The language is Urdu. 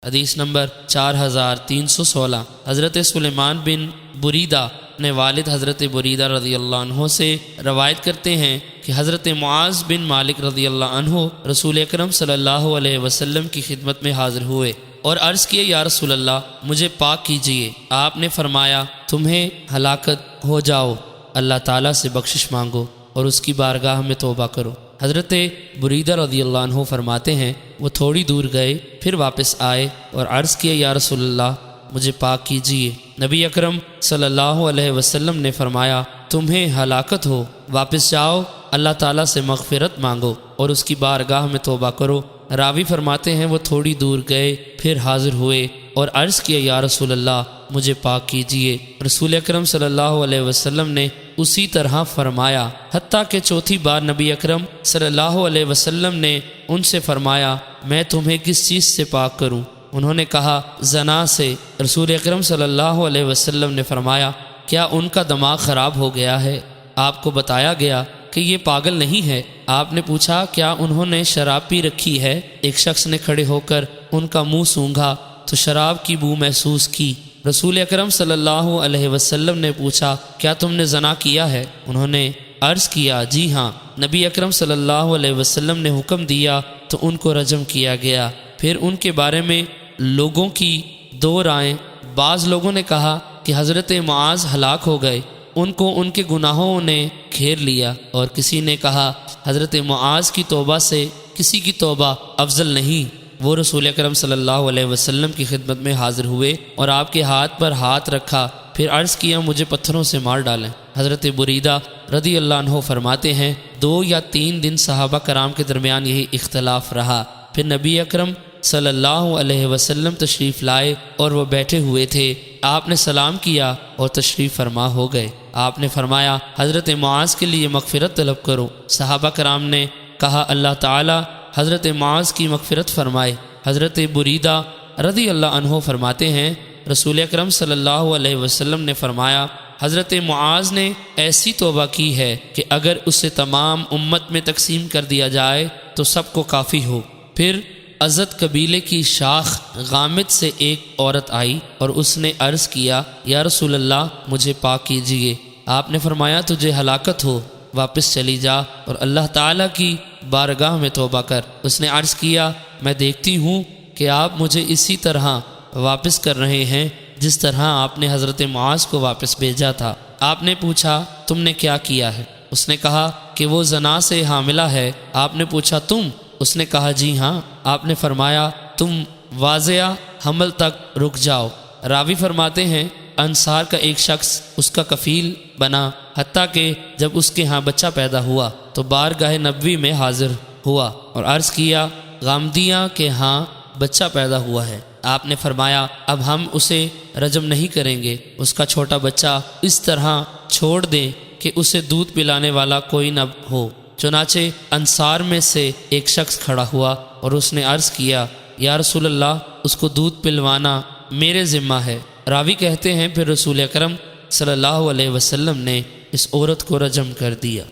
حدیث نمبر 4316۔ حضرت سلیمان بن بریدہ اپنے والد حضرت بریدہ رضی اللہ عنہ سے روایت کرتے ہیں کہ حضرت معاذ بن مالک رضی اللہ عنہ رسول اکرم صلی اللہ علیہ وسلم کی خدمت میں حاضر ہوئے اور عرض کیے، یا رسول اللہ مجھے پاک کیجئے۔ آپ نے فرمایا، تمہیں ہلاکت ہو جاؤ، اللہ تعالیٰ سے بخشش مانگو اور اس کی بارگاہ میں توبہ کرو۔ حضرت بریدہ رضی اللہ عنہ فرماتے ہیں، وہ تھوڑی دور گئے، پھر واپس آئے اور عرض کیے، یا رسول اللہ مجھے پاک کیجئے۔ نبی اکرم صلی اللہ علیہ وسلم نے فرمایا، تمہیں ہلاکت ہو، واپس جاؤ، اللہ تعالیٰ سے مغفرت مانگو اور اس کی بارگاہ میں توبہ کرو۔ راوی فرماتے ہیں، وہ تھوڑی دور گئے، پھر حاضر ہوئے اور عرض کیا، یا رسول اللہ مجھے پاک کیجئے۔ رسول اکرم صلی اللہ علیہ وسلم نے اسی طرح فرمایا، حتیٰ کہ چوتھی بار نبی اکرم صلی اللہ علیہ وسلم نے ان سے فرمایا، میں تمہیں کس چیز سے پاک کروں؟ انہوں نے کہا، زنا سے۔ رسول اکرم صلی اللہ علیہ وسلم نے فرمایا، کیا ان کا دماغ خراب ہو گیا ہے؟ آپ کو بتایا گیا کہ یہ پاگل نہیں ہے۔ آپ نے پوچھا، کیا انہوں نے شراب پی رکھی ہے؟ ایک شخص نے کھڑے ہو کر ان کا منہ سونگھا تو شراب کی بو محسوس کی۔ رسول اکرم صلی اللہ علیہ وسلم نے پوچھا، کیا تم نے زنا کیا ہے؟ انہوں نے عرض کیا، جی ہاں۔ نبی اکرم صلی اللہ علیہ وسلم نے حکم دیا تو ان کو رجم کیا گیا۔ پھر ان کے بارے میں لوگوں کی دو رائیں۔ بعض لوگوں نے کہا کہ حضرت معاذ ہلاک ہو گئے، ان کو ان کے گناہوں نے گھیر لیا، اور کسی نے کہا حضرت معاذ کی توبہ سے کسی کی توبہ افضل نہیں۔ وہ رسول اکرم صلی اللہ علیہ وسلم کی خدمت میں حاضر ہوئے اور آپ کے ہاتھ پر ہاتھ رکھا، پھر عرض کیا، مجھے پتھروں سے مار ڈالیں۔ حضرت بریدہ رضی اللہ عنہ فرماتے ہیں، 2 یا 3 دن صحابہ کرام کے درمیان یہی اختلاف رہا۔ پھر نبی اکرم صلی اللہ علیہ وسلم تشریف لائے اور وہ بیٹھے ہوئے تھے۔ آپ نے سلام کیا اور تشریف فرما ہو گئے۔ آپ نے فرمایا، حضرت معاذ کے لیے مغفرت طلب کرو۔ صحابہ کرام نے کہا، اللہ تعالی حضرت معاذ کی مغفرت فرمائے۔ حضرت بریدہ رضی اللہ عنہ فرماتے ہیں، رسول اکرم صلی اللہ علیہ وسلم نے فرمایا، حضرت معاذ نے ایسی توبہ کی ہے کہ اگر اسے تمام امت میں تقسیم کر دیا جائے تو سب کو کافی ہو۔ پھر ازد قبیلے کی شاخ غامد سے ایک عورت آئی اور اس نے عرض کیا، یا رسول اللہ مجھے پاک کیجئے۔ آپ نے فرمایا، تجھے ہلاکت ہو، واپس چلی جا اور اللہ تعالیٰ کی بارگاہ میں توبہ کر۔ اس نے عرض کیا، میں دیکھتی ہوں کہ آپ مجھے اسی طرح واپس کر رہے ہیں جس طرح آپ نے حضرت معاذ کو واپس بھیجا تھا۔ آپ نے پوچھا، تم نے کیا کیا ہے؟ اس نے کہا کہ وہ زنا سے حاملہ ہے۔ آپ نے پوچھا، تم؟ اس نے کہا، جی ہاں۔ آپ نے فرمایا، تم واضح حمل تک رک جاؤ۔ راوی فرماتے ہیں، انصار کا ایک شخص اس کا کفیل بنا، حتیٰ کہ جب اس کے ہاں بچہ پیدا ہوا تو بارگاہ نبوی میں حاضر ہوا اور عرض کیا، غامدیاں کے ہاں بچہ پیدا ہوا ہے۔ آپ نے فرمایا، اب ہم اسے رجم نہیں کریں گے، اس کا چھوٹا بچہ اس طرح چھوڑ دیں کہ اسے دودھ پلانے والا کوئی نہ ہو۔ چنانچہ انصار میں سے ایک شخص کھڑا ہوا اور اس نے عرض کیا، یا رسول اللہ اس کو دودھ پلوانا میرے ذمہ ہے۔ راوی کہتے ہیں، پھر رسول اکرم صلی اللہ علیہ وسلم نے اس عورت کو رجم کر دیا۔